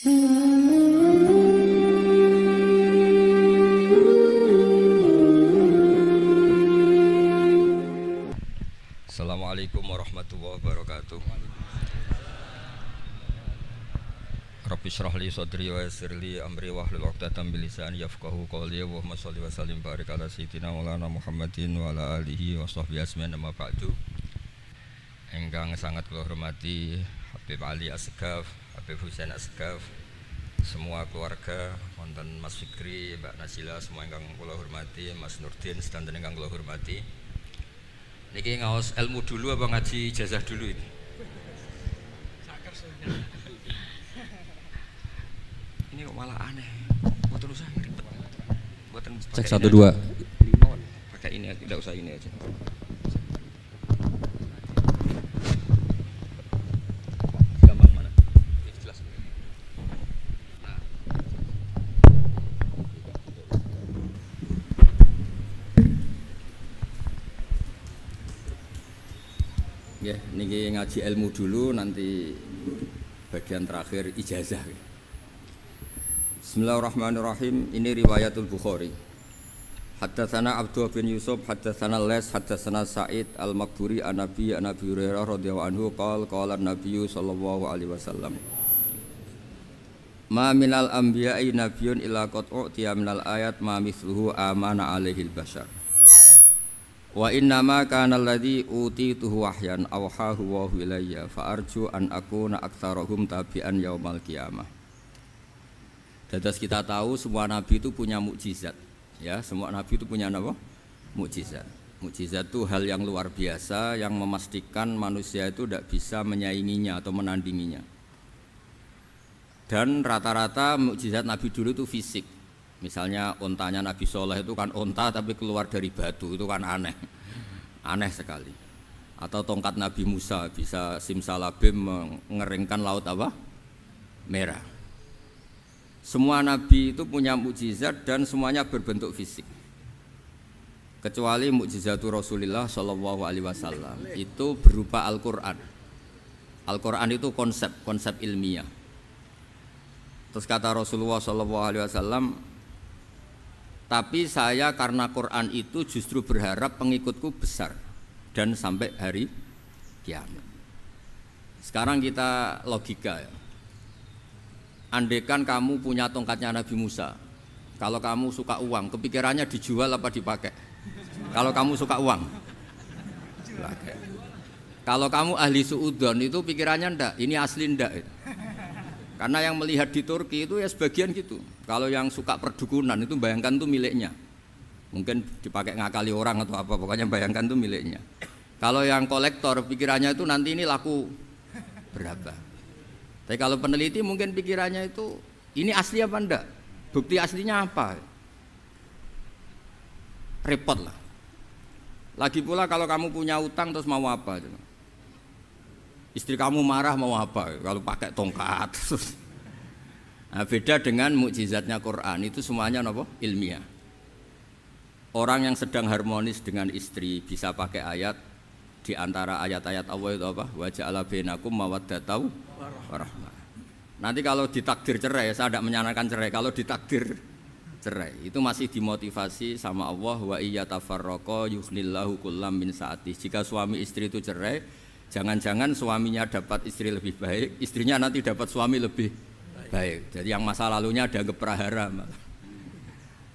Assalamualaikum warahmatullahi wabarakatuh. Rabbi shrah li sadri wa yassir li amri wahlul 'uqdatam min lisani yafqahu qawli. Allahumma shalli wa sallim barik ala sayyidina Maulana Muhammadin wa ala alihi wa sahbihi ajmain. Amma ba'du. Ingkang sangat kula hormati Habib Ali Asgaf, Habib Husain Asgaf, semua keluarga, wonten Mas Fikri, Mbak Nasila, semua ingkang kula hormati, Mas Nurdin sedanten ingkang kula hormati. Niki ngaos ilmu dulu apa ngaji ijazah dulu ini? Ini kok malah aneh. Mboten usah ribet. Mboten cek 1 2. Pakai ini, tidak usah ini aja. Gampang mana? Ini jelas. Nah. Ya, niki ngaji ilmu dulu, nanti bagian terakhir ijazah. Bismillahirrahmanirrahim. Ini riwayatul Bukhari. Haddatsana Abdullah bin Yusuf, haddatsana Les, haddatsana Sa'id al-Maqburi an Nabi Hurairah radhiyallahu anhu qala an-nabiy sallallahu alaihi wasallam. Ma minal anbiya'i nabiyyun illa qad u'tiya minal ayat ma mithluhu amana alaihi al-bashar. Wa innama kana alladhi utituhu wahyan awhahu wa ilayya fa arju an akuna aktsarahum tabi'an yaumal qiyamah. Dados kita tahu semua nabi itu punya mukjizat, ya, semua nabi itu punya apa? Mukjizat. Mukjizat itu hal yang luar biasa yang memastikan manusia itu tidak bisa menyainginya atau menandinginya. Dan rata-rata mukjizat nabi dulu itu fisik. Misalnya ontanya Nabi Soleh itu kan onta tapi keluar dari batu, itu kan aneh, aneh sekali. Atau tongkat Nabi Musa bisa simsalabim mengeringkan laut apa? Merah. Semua Nabi itu punya mukjizat dan semuanya berbentuk fisik. Kecuali mukjizatul Rasulullah Shallallahu Alaihi Wasallam itu berupa Al-Quran. Al-Quran itu konsep ilmiah. Terus kata Rasulullah Shallallahu Alaihi Wasallam, tapi saya karena Quran itu justru berharap pengikutku besar dan sampai hari kiamat. Sekarang kita logika ya. Andaikan kamu punya tongkatnya Nabi Musa, kalau kamu suka uang, kepikirannya dijual apa dipakai? Kalau kamu suka uang, dipakai. Kalau kamu ahli suudon itu pikirannya ndak, ini asli ndak. Karena yang melihat di Turki itu ya sebagian gitu. Kalau yang suka perdukunan itu bayangkan itu miliknya. Mungkin dipakai ngakali orang atau apa, pokoknya bayangkan itu miliknya. Kalau yang kolektor pikirannya itu nanti ini laku berapa. Tapi kalau peneliti mungkin pikirannya itu ini asli apa enggak? Bukti aslinya apa? Repot lah. Lagi pula kalau kamu punya utang terus mau apa? Istri kamu marah mau apa? Kalau pakai tongkat. Nah, beda dengan mukjizatnya Quran, itu semuanya apa? Ilmiah. Orang yang sedang harmonis dengan istri bisa pakai ayat di antara ayat-ayat Allah itu apa? Wa ja'ala bainakum mawaddatan warahmah. Nanti kalau ditakdir cerai, saya tidak menyarankan cerai. Kalau ditakdir cerai, itu masih dimotivasi sama Allah, wa iyyatafarraqa yughnillahu kullam min sa'ati. Jika suami istri itu cerai, jangan-jangan suaminya dapat istri lebih baik, istrinya nanti dapat suami lebih baik. Jadi yang masa lalunya dianggap prahara.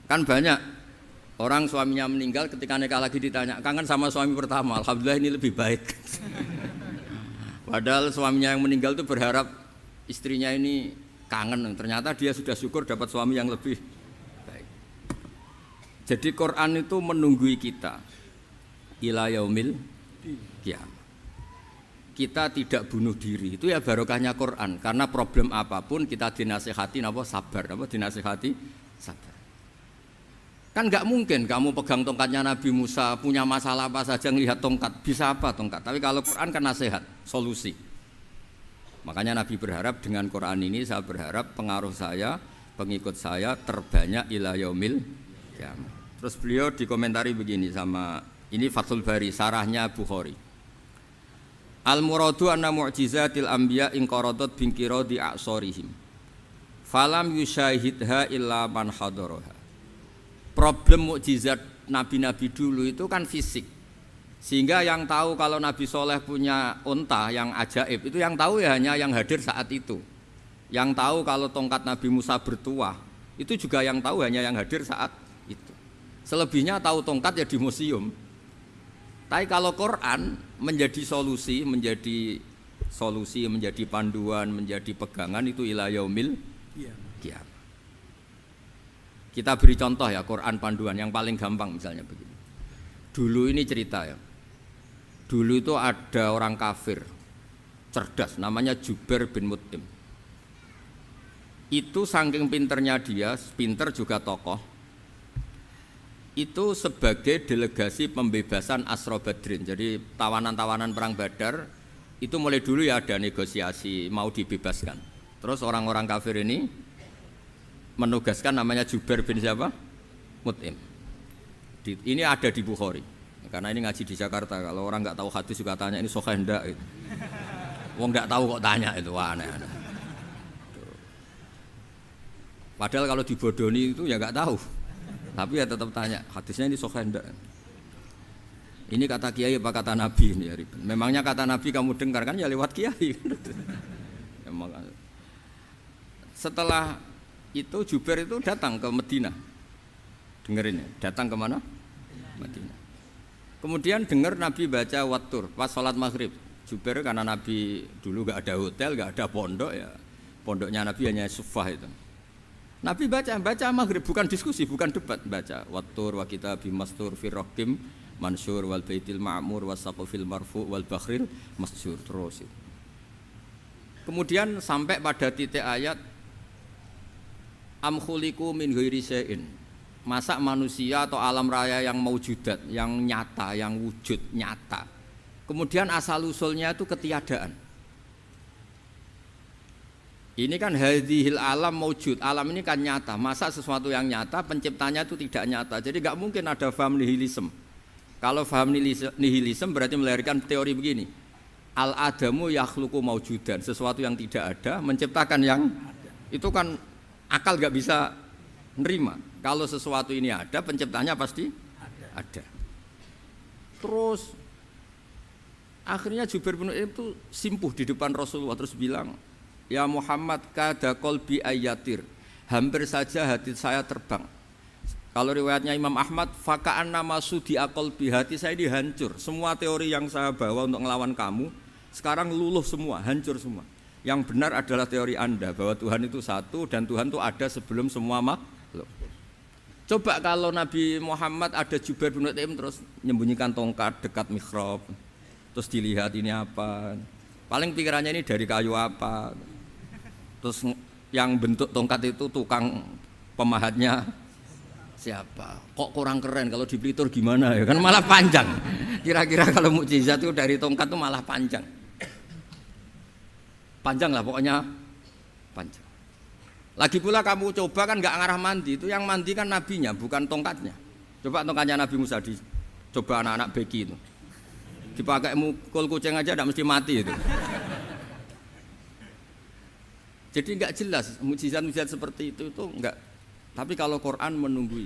Kan banyak orang suaminya meninggal ketika nikah lagi ditanya, kangen sama suami pertama, alhamdulillah ini lebih baik. Padahal suaminya yang meninggal itu berharap istrinya ini kangen, ternyata dia sudah syukur dapat suami yang lebih baik. Jadi Quran itu menunggui kita ila yaumil qiyamah. Kita tidak bunuh diri, itu ya barokahnya Quran. Karena problem apapun kita dinasihati apa sabar, apa dinasihati sabar. Kan nggak mungkin kamu pegang tongkatnya Nabi Musa, punya masalah apa saja ngelihat tongkat, bisa apa tongkat. Tapi kalau Quran kan nasihat, solusi. Makanya Nabi berharap dengan Quran ini, saya berharap pengaruh saya, pengikut saya terbanyak ila yaumil qiyamah. Terus beliau dikomentari begini sama, ini Fathul Bari, sarahnya Bukhari. Al-muradu anna mu'jizatil anbiya inqaradat bingkiradi a'sorihim. Falam yusyahidha illa man hadaraha. Problem mukjizat nabi-nabi dulu itu kan fisik. Sehingga yang tahu kalau Nabi Soleh punya unta yang ajaib itu yang tahu ya hanya yang hadir saat itu. Yang tahu kalau tongkat Nabi Musa bertuah itu juga yang tahu hanya yang hadir saat itu. Selebihnya tahu tongkat ya di museum. Tapi kalau Quran menjadi solusi, menjadi panduan, menjadi pegangan itu ila yaumil qiyamah. Kita beri contoh ya Quran panduan yang paling gampang misalnya begini. Dulu ini cerita ya. Dulu itu ada orang kafir cerdas namanya Jubair bin Mut'im. Itu saking pinternya dia, pinter juga tokoh. Itu sebagai delegasi pembebasan Asra Badrin. Jadi tawanan-tawanan perang Badar itu mulai dulu ya ada negosiasi mau dibebaskan. Terus orang-orang kafir ini menugaskan namanya Jubair bin siapa? Mut'im. Ini ada di Bukhari. Karena ini ngaji di Jakarta, kalau orang nggak tahu hadis juga tanya ini sahih ndak itu. Wong nggak tahu kok tanya itu, wah aneh-aneh. Padahal kalau dibodoni itu ya nggak tahu, tapi ya tetap tanya hadisnya ini sahih ndak. Ini kata kiai apa kata nabi ini ya Ribet. Memangnya kata nabi kamu dengar kan ya lewat kiai. Setelah itu Jubair itu datang ke Madinah, dengerin ya, datang ke mana? Madinah. Kemudian dengar Nabi baca Wattur pas sholat maghrib. Jubair karena Nabi dulu gak ada hotel, gak ada pondok ya. Pondoknya Nabi hanya sufah itu. Nabi baca maghrib, bukan diskusi, bukan debat. Baca Wattur wa kitabi mastur fi raqim mansur wal baitil ma'mur wasaqfil marfu wal bakhril masjur terus. Kemudian sampai pada titik ayat am khuliqu min ghairi syai'in. Masa manusia atau alam raya yang maujudat, yang nyata, yang wujud nyata. Kemudian asal-usulnya itu ketiadaan. Ini kan hadhil alam maujud, alam ini kan nyata. Masa sesuatu yang nyata, penciptanya itu tidak nyata. Jadi nggak mungkin ada faham nihilisme. Kalau faham nihilisme berarti melahirkan teori begini. Al-adamu yakhluqu maujudan, sesuatu yang tidak ada, menciptakan yang itu kan akal nggak bisa nerima. Kalau sesuatu ini ada, penciptanya pasti ada. Terus akhirnya Jubair bin Mut'im itu simpuh di depan Rasulullah terus bilang, "Ya Muhammad, kada qalbi ayatir." Hampir saja hati saya terbang. Kalau riwayatnya Imam Ahmad, faka'an nama sudi qalbi, hati saya ini hancur. Semua teori yang saya bawa untuk melawan kamu sekarang luluh semua, hancur semua. Yang benar adalah teori Anda bahwa Tuhan itu satu dan Tuhan itu ada sebelum semua makhluk. Coba kalau Nabi Muhammad ada Jubair bin Mut'im terus menyembunyikan tongkat dekat mihrab, terus dilihat ini apa, paling pikirannya ini dari kayu apa, terus yang bentuk tongkat itu tukang pemahatnya siapa, kok kurang keren, kalau di Blitar gimana ya, kan malah panjang. Kira-kira kalau mukjizat itu dari tongkat itu malah panjang lah pokoknya panjang. Lagi pula kamu coba kan nggak ngarah mandi, itu yang mandi kan nabinya bukan tongkatnya. Coba tongkatnya Nabi Musa coba anak-anak beki itu dipakai mukul kucing aja tidak mesti mati itu. Jadi nggak jelas mukjizat-mukjizat seperti itu nggak. Tapi kalau Quran menunggu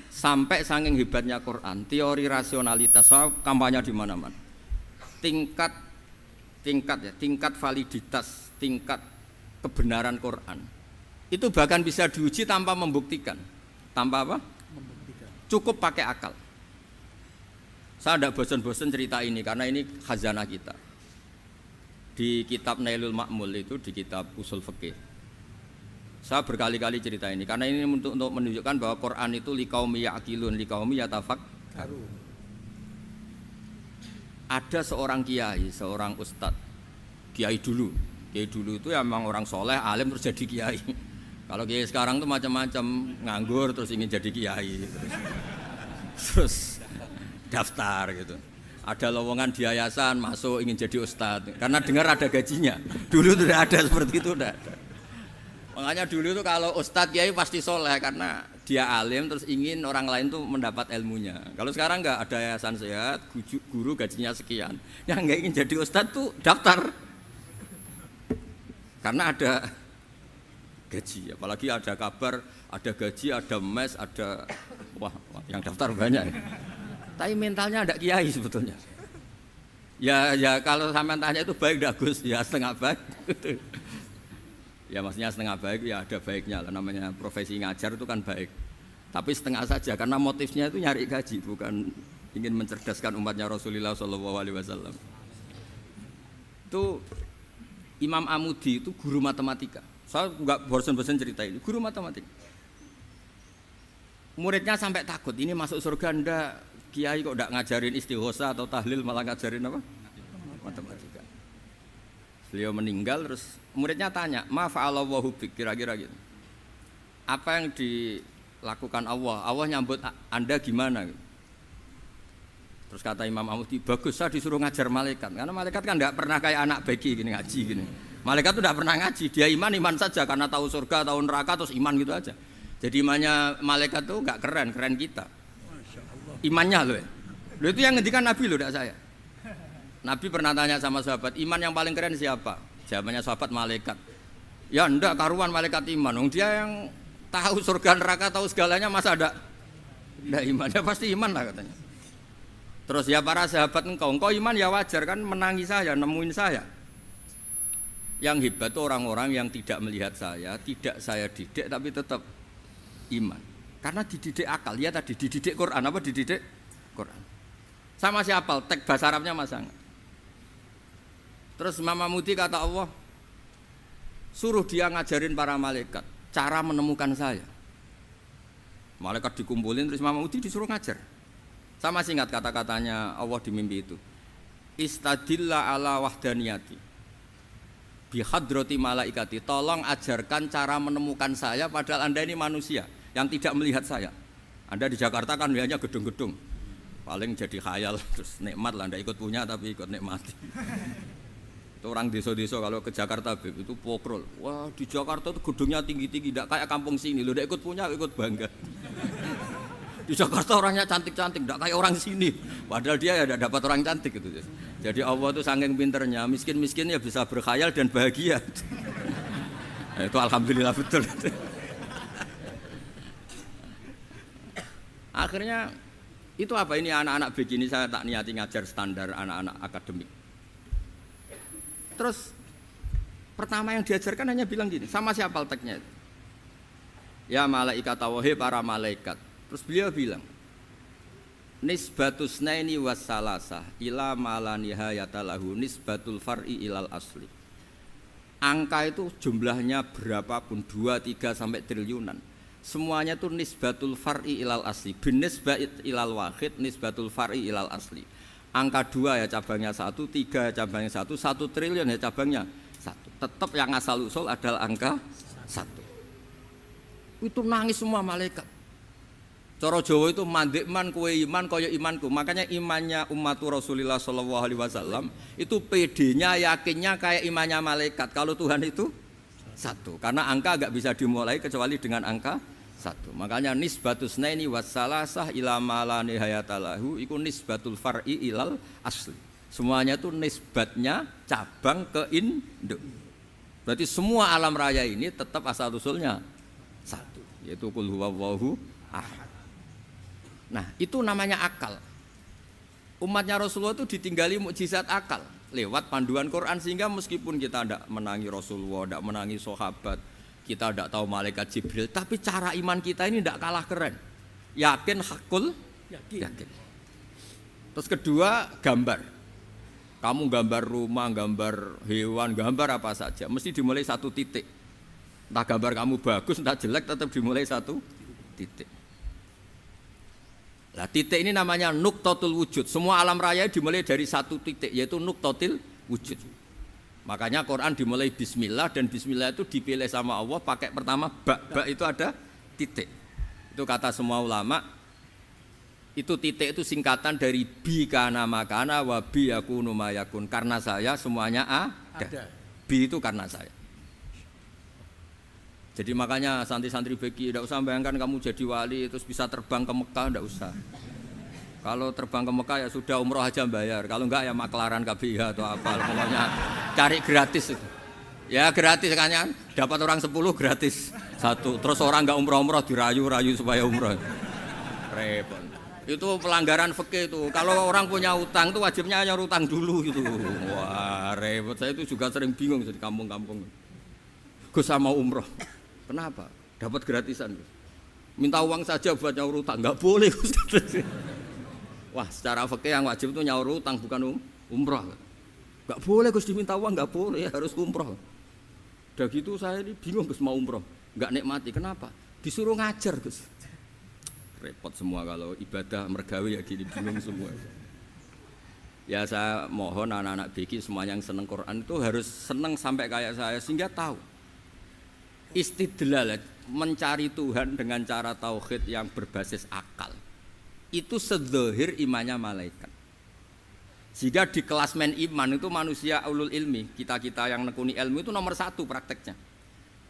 sampai saking hebatnya Quran, teori rasionalitas, soal kampanye di mana-mana, tingkat validitas, tingkat kebenaran Quran itu bahkan bisa diuji tanpa membuktikan, tanpa apa? Membuktikan. Cukup pakai akal. Saya tidak bosan-bosan cerita ini karena ini khazanah kita. Di kitab Nailul Ma'mul itu, di kitab usul fikih, saya berkali-kali cerita ini karena ini untuk menunjukkan bahwa Quran itu liqaumi ya'qilun, liqaumi yatafakkarun. Ada seorang kiai, seorang ustadz, kiai dulu itu ya memang orang soleh, alim terus jadi kiai. Kalau kiai sekarang tuh macam-macam, nganggur terus ingin jadi kiai, terus daftar gitu. Ada lowongan di yayasan masuk ingin jadi ustadz karena dengar ada gajinya. Dulu tidak ada seperti itu, tidak ada. Makanya dulu tuh kalau ustadz kiai pasti soleh karena dia alim terus ingin orang lain tuh mendapat ilmunya. Kalau sekarang nggak ada yayasan sehat, guru gajinya sekian, yang nggak ingin jadi ustadz tuh daftar karena ada gaji. Apalagi ada kabar, ada gaji, ada mes, ada wah yang daftar banyak. Tapi mentalnya ada kiai sebetulnya. Ya kalau sampean tanya itu baik enggak Gus? Ya setengah baik. Ya maksudnya setengah baik ya ada baiknya lah, namanya profesi ngajar itu kan baik. Tapi setengah saja karena motifnya itu nyari gaji, bukan ingin mencerdaskan umatnya Rasulullah SAW. Itu Imam Amudi itu guru matematika. Saya nggak bosan-bosan cerita ini. Guru matematika. Muridnya sampai takut, ini masuk surga ndak? Kiai kok ndak ngajarin istighosa atau tahlil, malah ngajarin apa? Matematika. Beliau meninggal, terus muridnya tanya, ma fa'alallahu bik, kira-kira gitu. Apa yang dilakukan Allah? Allah nyambut Anda gimana? Terus kata Imam Amudi, bagus saya disuruh ngajar malaikat. Karena malaikat kan tidak pernah kayak anak beki gini ngaji gini. Malaikat itu tidak pernah ngaji, dia iman saja karena tahu surga, tahu neraka, terus iman gitu aja. Jadi imannya malaikat itu enggak keren kita. Imannya loh. Loh itu yang ngendikan Nabi loh, tidak saya. Nabi pernah tanya sama sahabat, iman yang paling keren siapa? Jawabannya sahabat malaikat. Ya enggak karuan malaikat iman. Dia yang tahu surga neraka, tahu segalanya, masa ada enggak iman? Ya pasti iman lah katanya. Terus ya para sahabat engkau iman ya wajar kan menangi saya, nemuin saya. Yang hebat itu orang-orang yang tidak melihat saya, tidak saya didik tapi tetap iman. Karena dididik akal, ya tadi dididik Quran, apa dididik Quran. Sama siapa? Teks bahasa Arabnya masang. Terus Imam Amudi kata Allah, suruh dia ngajarin para malaikat cara menemukan saya. Malaikat dikumpulin, terus Imam Amudi disuruh ngajar. Sama singkat kata-katanya Allah di mimpi itu. Istadilla ala wahdaniyati bihadrati malaikati. Tolong ajarkan cara menemukan saya padahal Anda ini manusia yang tidak melihat saya. Anda di Jakarta kan hanya gedung-gedung. Paling jadi khayal terus nikmat lah, Anda ikut punya tapi ikut nikmati. Itu orang desa-desa kalau ke Jakarta itu pokrol. Wah, di Jakarta itu gedungnya tinggi-tinggi, tidak kayak kampung sini. Lo udah ikut punya, ikut bangga. Di Jakarta orangnya cantik-cantik, tidak kayak orang sini. Padahal dia ya tidak dapat orang cantik gitu. Jadi Allah itu saking pinternya, miskin-miskin ya bisa berkhayal dan bahagia. Nah, itu alhamdulillah betul. Akhirnya itu apa ini anak-anak begini saya tak niati ngajar standar anak-anak akademik. Terus pertama yang diajarkan hanya bilang gini, sama siapa teksnya? Ya malaikat wahai para malaikat. Terus beliau bilang, nisbatus naini wassalasah ila mala nihayata lahu nisbatul far'i ilal asli. Angka itu jumlahnya berapapun 2, 3 sampai triliunan. Semuanya itu nisbatul far'i ilal asli. Binisba'it ilal wahid nisbatul far'i ilal asli. Angka 2 ya cabangnya 1, 3 ya cabangnya 1, 1 triliun ya cabangnya 1. Tetap yang asal usul adalah angka 1. Itu nangis semua malaikat. Cara Jawa itu mandekman kowe iman kaya imanku. Makanya imannya ummatu Rasulullah SAW itu PD-nya, yakinnya kayak imannya malaikat. Kalau Tuhan itu 1. Karena angka enggak bisa dimulai kecuali dengan angka 1. Makanya nisbatus naini wassalasah ila ma la nihayata lahu iku nisbatul far'i ilal asli. Semuanya itu nisbatnya cabang ke induk. Berarti semua alam raya ini tetap asal usulnya 1, yaitu qul huwallahu ahad. Nah, itu namanya akal. Umatnya Rasulullah itu ditinggali mukjizat akal lewat panduan Quran, sehingga meskipun kita tidak menangi Rasulullah, tidak menangi sahabat, kita tidak tahu malaikat Jibril, tapi cara iman kita ini tidak kalah keren. Yakin hakul yakin. Terus kedua, gambar. Kamu gambar rumah, gambar hewan, gambar apa saja, mesti dimulai 1 titik. Entah gambar kamu bagus, entah jelek, tetap dimulai 1 titik. Nah, titik ini namanya nuqtatul wujud. Semua alam raya dimulai dari 1 titik, yaitu nuqtatil wujud. Makanya Quran dimulai bismillah, dan bismillah itu dipilih sama Allah pakai pertama ba itu ada titik. Itu kata semua ulama. Itu titik itu singkatan dari bi kana makana wa bi yakunu mayakun. Karena saya semuanya ada. Bi itu karena saya. Jadi makanya santri-santri beki tidak usah bayangkan kamu jadi wali terus bisa terbang ke Mekah, tidak usah. Kalau terbang ke Mekah ya sudah umroh aja bayar. Kalau enggak ya maklaran KBH atau apa, pokoknya cari gratis itu. Ya gratis kan, dapat orang 10 gratis satu. Terus orang nggak umroh dirayu-rayu supaya umroh. Repot. Itu pelanggaran fikih itu. Kalau orang punya utang itu wajibnya nyaur utang dulu gitu. Wah repot. Saya itu juga sering bingung di kampung-kampung. Gus sama umroh. Kenapa? Dapat gratisan. Minta uang saja buat nyaur utang, nggak boleh Gus. Wah secara fikih yang wajib itu nyaur utang bukan umroh. Nggak boleh Gus diminta uang, nggak boleh, harus umroh. Udah gitu saya ini bingung Gus mau umroh, nggak nikmati. Kenapa? Disuruh ngajar Gus. Repot semua kalau ibadah mergawe ya gini, bingung semua. Ya saya mohon anak-anak BK semuanya yang seneng Quran itu harus seneng sampai kayak saya sehingga tahu istidlal mencari Tuhan dengan cara tauhid yang berbasis akal. Itu sedzahir imannya malaikat. Jika di kelas men iman itu manusia ulul ilmi, kita-kita yang nekuni ilmu itu nomor 1 prakteknya.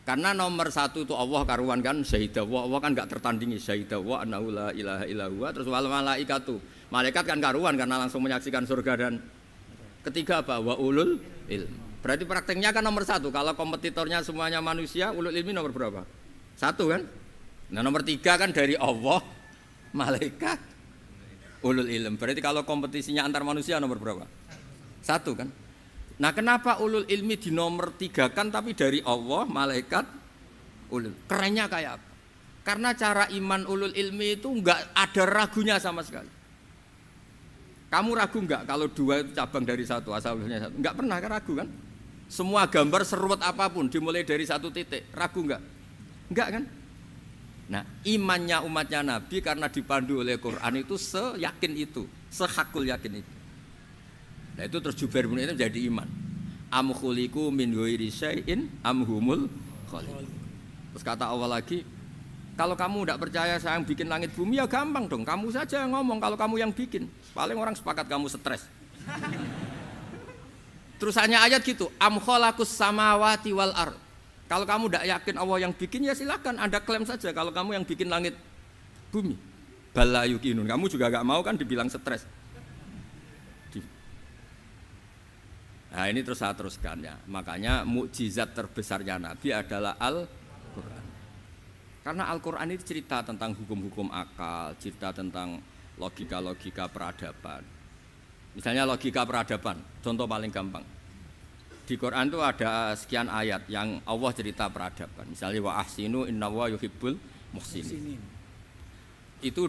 Karena nomor 1 itu Allah karuan kan, syahidah Allah kan enggak tertandingi, syahidah wa annahu la ilaha illallah, terus wal malaikatu. Malaikat kan karuan karena langsung menyaksikan surga dan ketiga apa? Wa ulul ilmi. Berarti prakteknya kan nomor 1. Kalau kompetitornya semuanya manusia, ulul ilmi nomor berapa? 1 kan? Nah nomor 3 kan dari Allah, malaikat, ulul ilm. Berarti kalau kompetisinya antar manusia nomor berapa? 1 kan? Nah kenapa ulul ilmi di nomor 3 kan tapi dari Allah, malaikat, ulul. Kerennya kayak apa? Karena cara iman ulul ilmi itu enggak ada ragunya sama sekali. Kamu ragu enggak kalau 2 itu cabang dari 1, asal-usulnya 1? Enggak pernah kan ragu kan? Semua gambar seruat apapun dimulai dari 1 titik, ragu enggak? Enggak kan? Nah, imannya umatnya Nabi karena dipandu oleh Quran itu seyakin itu, sehakul yakin itu. Nah, itu terus Jubair bin Mut'im jadi iman. Am khuliqu min ghairi syai'in am humul khaliq. Terus kata Allah lagi, kalau kamu tidak percaya saya yang bikin langit bumi ya gampang dong, kamu saja yang ngomong kalau kamu yang bikin. Paling orang sepakat kamu stres. Terus hanya ayat gitu, am khalaqus samawati wal ardh. Kalau kamu tidak yakin Allah yang bikin ya silakan Anda klaim saja kalau kamu yang bikin langit bumi. Bala yuqinun. Kamu juga gak mau kan dibilang stres. Nah ini terus saya teruskan ya. Makanya mukjizat terbesarnya Nabi adalah Al-Quran. Karena Al-Quran itu cerita tentang hukum-hukum akal, cerita tentang logika-logika peradaban. Misalnya logika peradaban, contoh paling gampang. Di Quran itu ada sekian ayat yang Allah cerita peradaban. Misalnya wa ahsinu innallaha yuhibbul muhsinin. Itu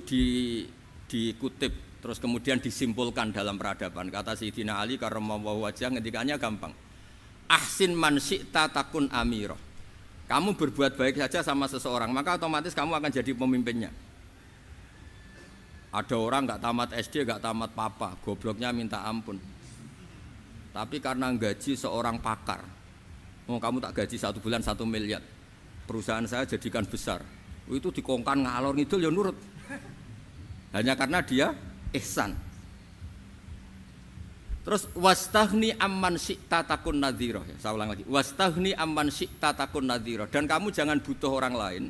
dikutip terus kemudian disimpulkan dalam peradaban. Kata Sayyidina Ali karramallahu wajhah ngendikannya gampang. Ahsin man syi'ta takun amirah. Kamu berbuat baik saja sama seseorang, maka otomatis kamu akan jadi pemimpinnya. Ada orang enggak tamat SD, enggak tamat papa, gobloknya minta ampun. Tapi karena gaji seorang pakar, kamu tak gaji 1 bulan 1 miliar, perusahaan saya jadikan besar. Itu dikongkan ngalor ngidul ya nurut. Hanya karena dia ihsan. Terus wastaghni amman syi'ta takun nadhira. Saya ulang lagi. Wastaghni amman syi'ta takun nadhira. Dan kamu jangan butuh orang lain,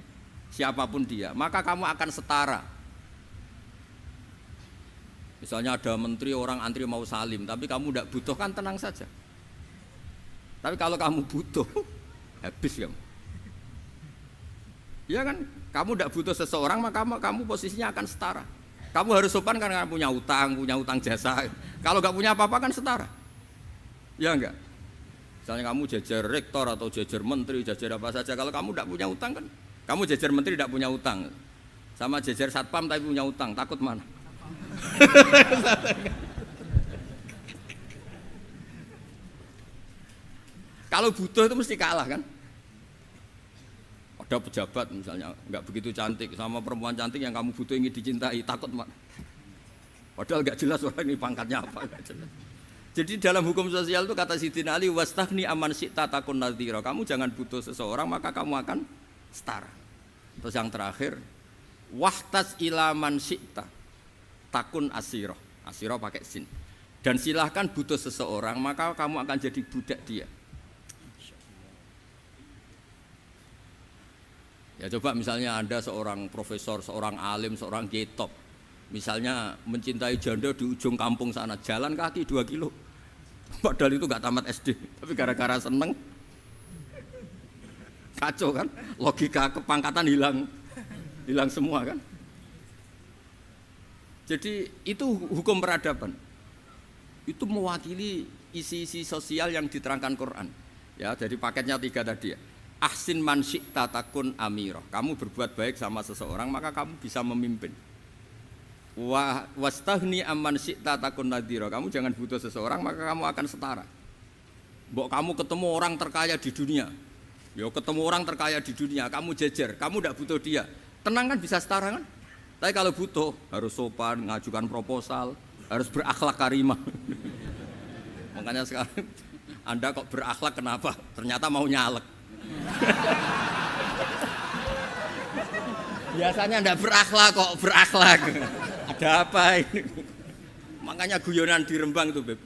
siapapun dia, maka kamu akan setara. Misalnya ada menteri orang antri mau salim, tapi kamu tidak butuh kan tenang saja. Tapi kalau kamu butuh, habis kamu. Iya kan? Kamu tidak butuh seseorang, maka kamu posisinya akan setara. Kamu harus sopan karena punya utang jasa. Kalau nggak punya apa-apa kan setara. Ya enggak? Misalnya kamu jajar rektor atau jajar menteri, jajar apa saja. Kalau kamu tidak punya utang kan, kamu jajar menteri tidak punya utang. Sama jajar satpam tapi punya utang, takut mana? Kalau butuh itu mesti kalah kan? Ada pejabat misalnya nggak begitu cantik sama perempuan cantik yang kamu butuh ingin dicintai, takut mak. Padahal nggak jelas orang ini pangkatnya apa. Jadi dalam hukum sosial itu kata Sayyidina Ali wastaghni amman syi'ta takun nadhira. Kamu jangan butuh seseorang maka kamu akan setara. Terus yang terakhir wahtas ila man syi'ta takun asiro, asiro pakai sin. Dan silahkan butuh seseorang, maka kamu akan jadi budak dia. Ya coba misalnya Anda seorang profesor, seorang alim, seorang kiai top. Misalnya mencintai janda di ujung kampung sana, jalan kaki 2 kilo. Padahal itu gak tamat SD, tapi gara-gara seneng Kacau kan? Logika kepangkatan hilang semua kan? Jadi itu hukum peradaban. Itu mewakili isi-isi sosial yang diterangkan Quran. Ya, dari paketnya 3 tadi ya. Ahsin man syi'ta takun amirah. Kamu berbuat baik sama seseorang maka kamu bisa memimpin. Wastahni amman syi'ta takun nadhira. Kamu jangan butuh seseorang maka kamu akan setara. Mbok kamu ketemu orang terkaya di dunia. Ya ketemu orang terkaya di dunia, kamu jejer, kamu tidak butuh dia. Tenang kan bisa setara kan? Tapi kalau butuh harus sopan, ngajukan proposal, harus berakhlak karimah. Makanya sekarang Anda kok berakhlak kenapa? Ternyata mau nyalek. Biasanya Anda berakhlak kok berakhlak. Ada apa ini? Makanya guyonan di Rembang itu Beb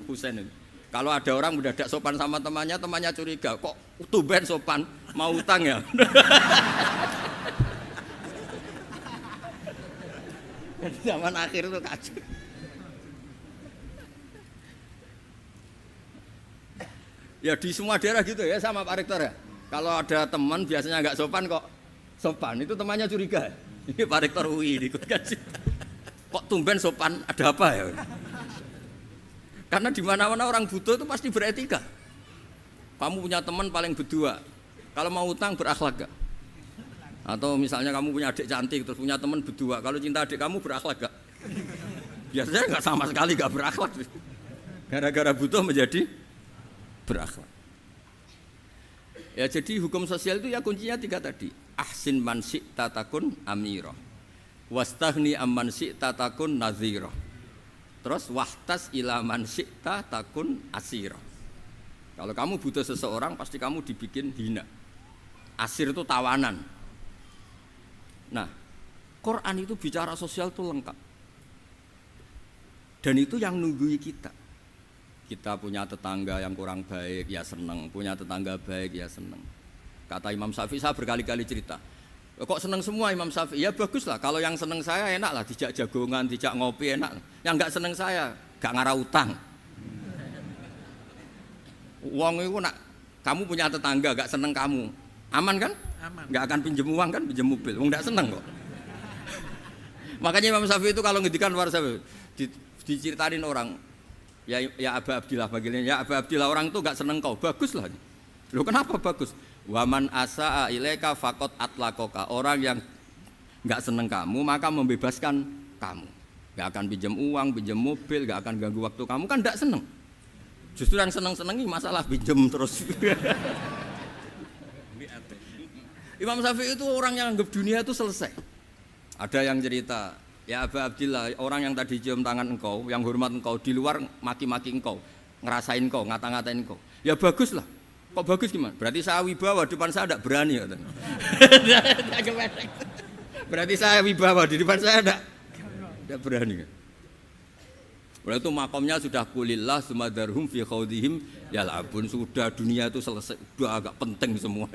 Husain itu. Kalau ada orang udah tidak sopan sama temannya, temannya curiga, kok tumben sopan, mau utang ya? Zaman akhir itu kacau. Ya di semua daerah gitu ya sama Pak Rektor ya. Kalau ada teman biasanya nggak sopan kok sopan, itu temannya curiga. Ini Pak Rektor UI ikut kaji. Kok tumben sopan, ada apa ya? Karena di mana-mana orang butuh itu pasti beretika. Kamu punya teman paling berdua, kalau mau utang berakhlak gak? Atau misalnya kamu punya adik cantik terus punya teman berdua, kalau cinta adik kamu berakhlak gak? Biasanya nggak sama sekali gak berakhlak. Gara-gara butuh menjadi berakhlak. Ya jadi hukum sosial itu ya kuncinya 3 tadi. Ahsin man syi'ta takun amirah. Wastahni amman syi'ta takun nadhira. Terus wahtas ila man syi'ta takun asira. Kalau kamu butuh seseorang pasti kamu dibikin hina. Asir itu tawanan. Nah, Quran itu bicara sosial itu lengkap. Dan itu yang nunggui kita. Kita punya tetangga yang kurang baik ya seneng, punya tetangga baik ya seneng. Kata Imam Syafi'i, saya berkali-kali cerita. Kok seneng semua Imam Syafi'i? Ya bagus lah, kalau yang seneng saya enak lah, dijak jagongan, dijak ngopi enak. Yang enggak seneng saya, gak ngarah utang. Uang itu nak, kamu punya tetangga gak seneng kamu, aman kan? Aman. Gak akan pinjem uang kan, pinjem mobil, uang gak seneng kok. Makanya Imam Syafi'i itu kalau ngedikan luar Syafi'i, diceritain orang, ya Aba Abdillah bagiannya, ya Aba Abdillah orang itu gak seneng kau, bagus lah. Loh kenapa bagus? Waman asa'a ilaika faqad atlaqaka. Orang yang enggak seneng kamu maka membebaskan kamu. Enggak akan pinjam uang, pinjam mobil, enggak akan ganggu waktu kamu kan enggak seneng. Justru yang seneng-senengi masalah pinjam terus. Imam Syafi'i itu orang yang anggap dunia itu selesai. Ada yang cerita, ya Aba Abdillah, orang yang tadi cium tangan engkau, yang hormat engkau di luar maki-maki engkau, ngerasain engkau, ngata-ngatain engkau. Ya bagus lah. Kok bagus gimana? Berarti saya wibawa, depan saya tidak berani. Berarti saya wibawa, di depan saya tidak berani. Berarti itu makomnya sudah kulillah sumadarhum fi khawdihim yal'abun. Sudah dunia itu selesai, sudah agak penting semua.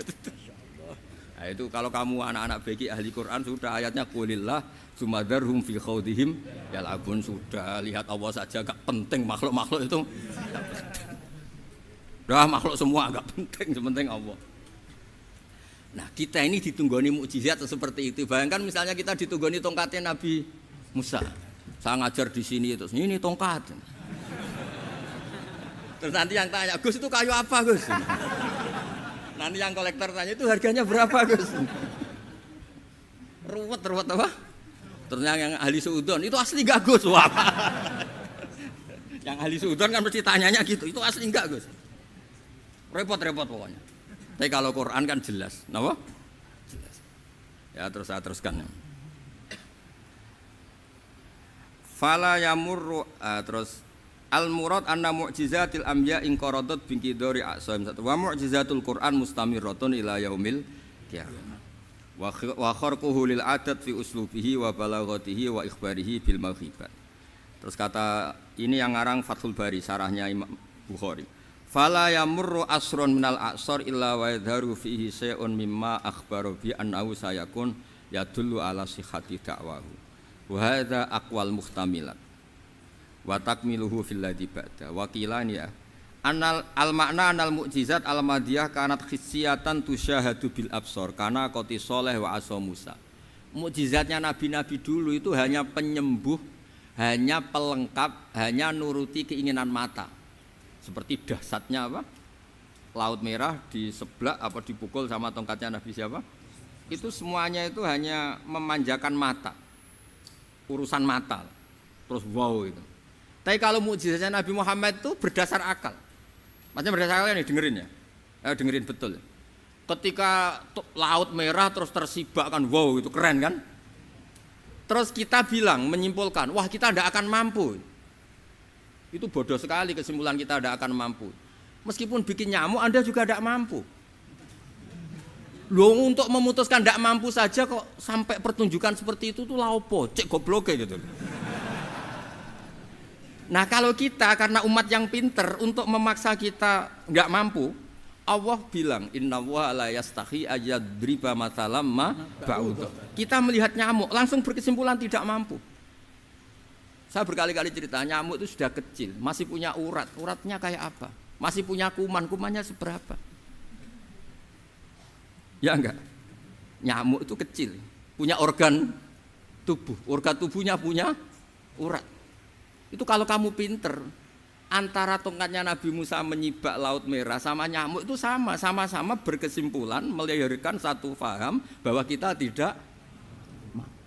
Nah, itu kalau kamu anak-anak beki ahli Quran sudah ayatnya kulillah sumadarhum fi khawdihim yal'abun. Sudah lihat Allah saja agak penting, makhluk-makhluk itu. Dah makhluk semua agak penting, sepenting Allah. Nah kita ini ditunggoni mukjizat seperti itu. Bayangkan misalnya kita ditunggoni tongkatnya Nabi Musa. Saya ngajar di sini terus ini tongkat. Terus nanti yang tanya, Gus itu kayu apa Gus? Nanti yang kolektor tanya itu harganya berapa Gus? Ruwet apa? Terus yang ahli suudon itu asli enggak Gus? Wah. Yang ahli suudon kan mesti tanyanya gitu, itu asli enggak Gus? Repot-repot pokoknya. Tapi kalau Quran kan jelas, kenapa? Jelas. Ya terus saya teruskan. Fala yamurru terus al murad anna mu'jizatil anbiya in qaradat binqidari aqsam satu wa mu'jizatul Quran mustamirratun ila yaumil qiyamah. Wa kharquhu lil adat fi uslubihi wa balaghatihi wa ikhbarihi bil mawhibat. Terus kata ini yang ngarang Fathul Bari sarahnya Imam Bukhari. Fala yamurru asrun minal aqsar illa wa yadharu fihi shay'un mimma akhbaru bi annahu sayakun yadullu ala sihhati da'wahu wa hadza aqwal muhtamilat wa takmiluhu fil ladzi ba'da wa qilani ya Al makna anal mukjizat al madiyah kanat khissiyatan tusyahadu bil absor karena qoti soleh wa aso Musa. Mukjizatnya nabi-nabi dulu itu hanya penyembuh, hanya pelengkap, hanya nuruti keinginan mata. Seperti dahsyatnya apa? Laut Merah di sebelah apa dipukul sama tongkatnya Nabi siapa? Itu semuanya itu hanya memanjakan mata. Urusan mata. Terus wow itu. Tapi kalau mukjizatnya Nabi Muhammad itu berdasar akal. Maksudnya berdasar akal nih dengerin ya. Dengerin betul. Ketika Laut Merah terus tersibak kan wow itu keren kan? Terus kita bilang menyimpulkan, wah kita tidak akan mampu. Itu bodoh sekali kesimpulan kita tidak akan mampu. Meskipun bikin nyamuk Anda juga tidak mampu. Loh untuk memutuskan tidak mampu saja kok sampai pertunjukan seperti itu tuh laopo, cek goblok gitu. Nah kalau kita karena umat yang pinter untuk memaksa kita nggak mampu, Allah bilang innallaha la yastahi ayadriba mathalam ma ba'ud. Kita melihat nyamuk langsung berkesimpulan tidak mampu. Saya berkali-kali cerita nyamuk itu sudah kecil, masih punya urat, uratnya kayak apa? Masih punya kuman, kumannya seberapa? Ya enggak? Nyamuk itu kecil, punya organ tubuh, organ tubuhnya punya urat. Itu kalau kamu pinter, antara tongkatnya Nabi Musa menyibak Laut Merah sama nyamuk itu sama-sama berkesimpulan melahirkan satu faham bahwa kita tidak mampu.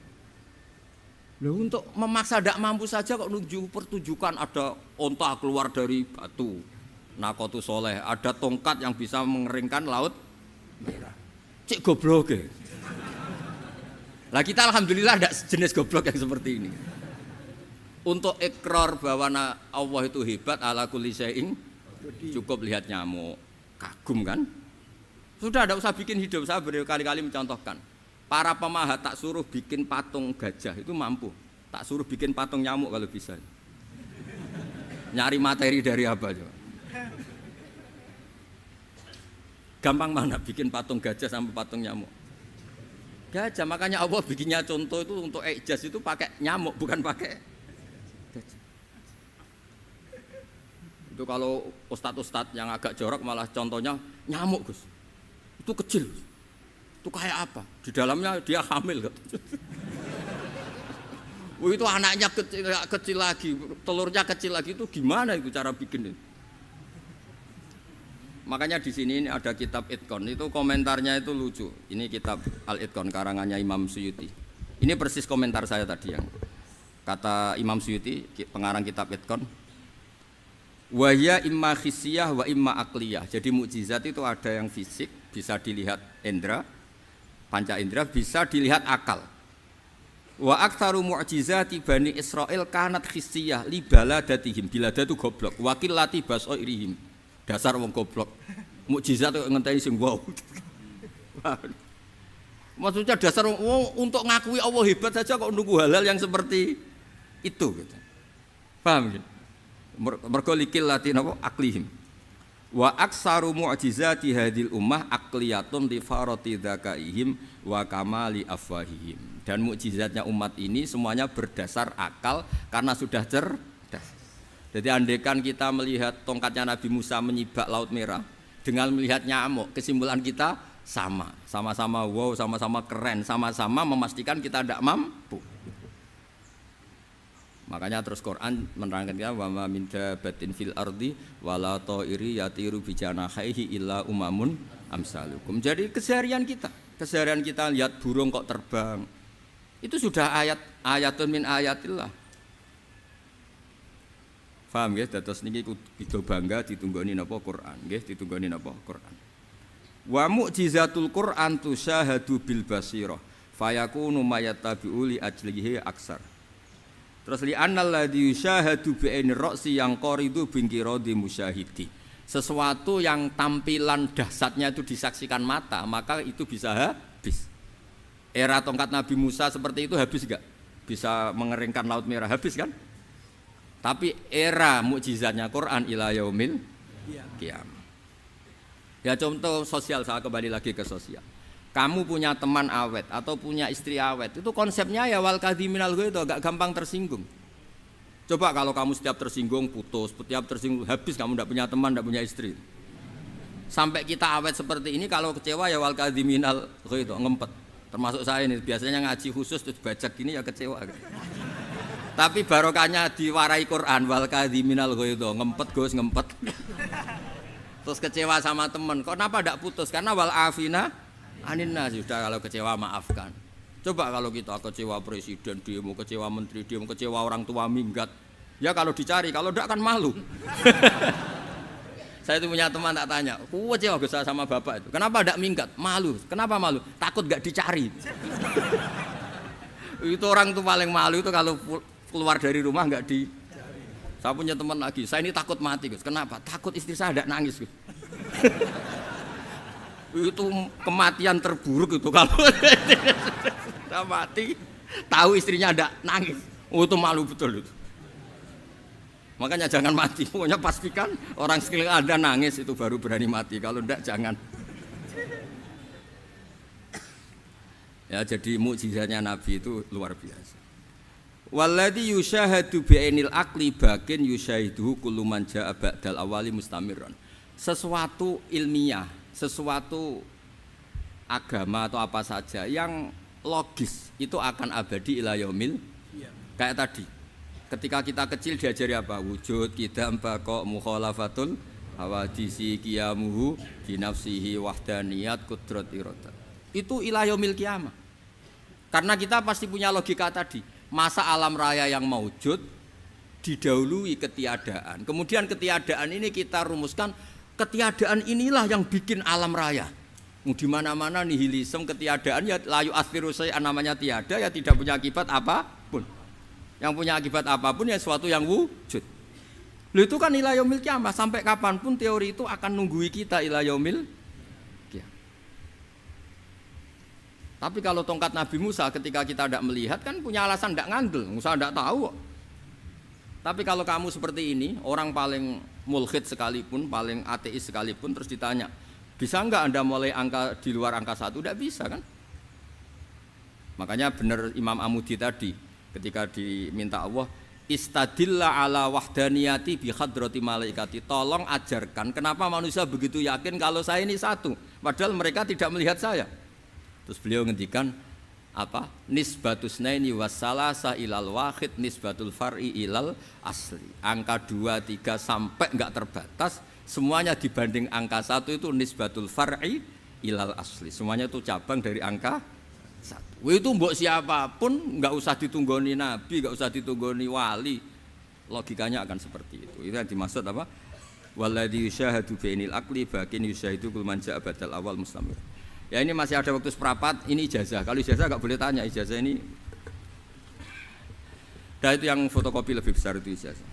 Loh, untuk memaksa tidak mampu saja kok nunjuk pertunjukan ada onta keluar dari batu. Nakotu soleh, ada tongkat yang bisa mengeringkan Laut Merah. Cik goblok ya. Lah kita alhamdulillah ada jenis goblok yang seperti ini. Untuk ikrar bahwa Allah itu hebat ala kulli syai'in, cukup lihat nyamuk, kagum kan? Sudah tidak usah bikin hidup. Saya berkali-kali mencontohkan. Para pemahat tak suruh bikin patung gajah itu mampu. Tak suruh bikin patung nyamuk kalau bisa. Nyari materi dari apa coba? Gampang mana bikin patung gajah sampai patung nyamuk? Gajah, makanya Allah bikinnya contoh itu untuk ijaz itu pakai nyamuk bukan pakai gajah. Itu kalau ustadz-ustadz yang agak jorok malah contohnya nyamuk Gus. Itu kecil. Itu kayak apa? Di dalamnya dia hamil. Itu anaknya kecil lagi, telurnya kecil lagi itu gimana itu cara bikin itu? Makanya di sini ada kitab Itqon, itu komentarnya itu lucu. Ini kitab Al-Itqon karangannya Imam Suyuti. Ini persis komentar saya tadi yang kata Imam Suyuti, pengarang kitab Itqon. Wa ya imma khissiyah wa imma aqliyah. Jadi mukjizat itu ada yang fisik, bisa dilihat indra, panca indra, bisa dilihat akal. Wa aktsaru mu'jizati Bani Israil kanat khissiyah li baladatihim. Bilada itu goblok, wa qillati basairihim. Dasar wong goblok. Mukjizat kok ngenteni sing wow. Maksudnya dasar wong untuk ngakui Allah hebat saja kok nunggu hal-hal yang seperti itu gitu. Paham gitu? Mergo likil latin apa aklihim. Wa aksaru mu'jizati hadil ummah aqliyatun li farati dzakaihim wa kamali afwahihim. Dan mukjizatnya umat ini semuanya berdasar akal karena sudah cerdas. Jadi andaikan kita melihat tongkatnya Nabi Musa menyibak Laut Merah dengan melihat nyamuk, kesimpulan kita sama-sama wow, sama-sama keren, sama-sama memastikan kita tidak mampu. Makanya terus Quran menerangkan kita wa ma min dabatin fil ardi wala ta'iri yatiru bi janahihi illa umamun amsalukum. Jadi keseharian kita lihat burung kok terbang. Itu sudah ayatun min ayatillah. Paham nggih? Dados niki kudu bangga ditunggoni napa Quran, nggih ditunggoni napa Quran. Wa mu'jizatul Quran tusyahadu bil basirah fayakunu mayatabi'u li ajlihi aksar. Terus li annal ladzi yusyahadu bi ainir ra'si yang qaridu bin qiradi musyahidi. Sesuatu yang tampilan dahsyatnya itu disaksikan mata, maka itu bisa habis. Era tongkat Nabi Musa seperti itu habis enggak? Bisa mengeringkan Laut Merah, habis kan? Tapi era mukjizatnya Quran ila yaumil qiyamah. Ya contoh sosial, saya kembali lagi ke sosial. Kamu punya teman awet atau punya istri awet, itu konsepnya ya wal kadhiminal ghaidh, agak gampang tersinggung. Coba kalau kamu setiap tersinggung putus, setiap tersinggung habis, kamu tidak punya teman, tidak punya istri. Sampai kita awet seperti ini, kalau kecewa ya wal kadhiminal ghaidh, ngempet. Termasuk saya ini biasanya ngaji khusus terus baca gini ya kecewa. Tapi barokahnya diwarai Quran, wal kadhiminal ghaidh, ngempet Gus, ngempet. Terus kecewa sama teman, kenapa tidak putus? Karena wal afina aninna, sudah kalau kecewa maafkan. Coba kalau kita kecewa presiden demo, kecewa menteri demo, kecewa orang tua minggat, ya kalau dicari, kalau tidak kan malu. Saya itu punya teman tak tanya, kecewa Gus sama bapak itu, kenapa tidak minggat? Malu. Kenapa malu? Takut gak dicari. Itu orang tuh paling malu itu kalau keluar dari rumah nggak di. Saya punya teman lagi, saya ini takut mati Gus. Kenapa? Takut istri saya tidak nangis Gus. Itu kematian terburuk itu kalau sudah mati, tahu istrinya tidak nangis. Oh, itu malu betul itu. Makanya jangan mati. Pokoknya pastikan orang sekeliling Anda nangis itu baru berani mati. Kalau tidak jangan. Ya, jadi mukjizatnya Nabi itu luar biasa. Walladzi yusyahadu bi'ainil aqli bakin yusyahiduhu kullu man jaa ba'dal awali mustamirran. Sesuatu ilmiah, sesuatu agama atau apa saja yang logis itu akan abadi ila yaumil. Kayak tadi, ketika kita kecil diajari apa? Wujud, qidam, baqa, mukhalafatul hawadisi, qiyamuhu binafsihi, wahdaniyat, qudrat, iradah. Itu ila yaumil qiyamah. Karena kita pasti punya logika tadi. Masa alam raya yang maujud didahului ketiadaan. Kemudian ketiadaan ini kita rumuskan, ketiadaan inilah yang bikin alam raya. Di mana-mana nihilisme, ketiadaan ya layu asfiru say'an, namanya tiada ya tidak punya akibat apapun. Yang punya akibat apapun ya sesuatu yang wujud. Lalu itu kan ila yaumil qiyamah, sampai kapanpun teori itu akan nunggui kita ila yaumil qiyamah. Tapi kalau tongkat Nabi Musa ketika kita tidak melihat kan punya alasan tidak ngandel, Musa tidak tahu. Tapi kalau kamu seperti ini, orang paling mulhid sekalipun, paling ateis sekalipun, terus ditanya, bisa enggak Anda mulai angka di luar angka 1? Tidak bisa kan? Makanya benar Imam Amudi tadi, ketika diminta Allah, istadilla ala wahdaniyati bi hadrati malaikati, tolong ajarkan kenapa manusia begitu yakin kalau saya ini satu, padahal mereka tidak melihat saya. Terus beliau ngendikan apa? Nisbatus naini wassalasa ilal wahid nisbatul far'i ilal asli. Angka 2, 3 sampai enggak terbatas, semuanya dibanding angka 1 itu nisbatul far'i ilal asli. Semuanya itu cabang dari angka 1. Itu mbok siapapun enggak usah ditunggoni nabi, enggak usah ditunggoni wali. Logikanya akan seperti itu. Itu yang dimaksud apa? Walladzi yusyahadu bainil aqli bakin yusyahidu kul man ja'a badal awal mustamir. Ya ini masih ada waktu seperempat, ini ijazah. Kalau ijazah enggak boleh tanya, ijazah ini. Dan itu yang fotokopi lebih besar itu ijazah.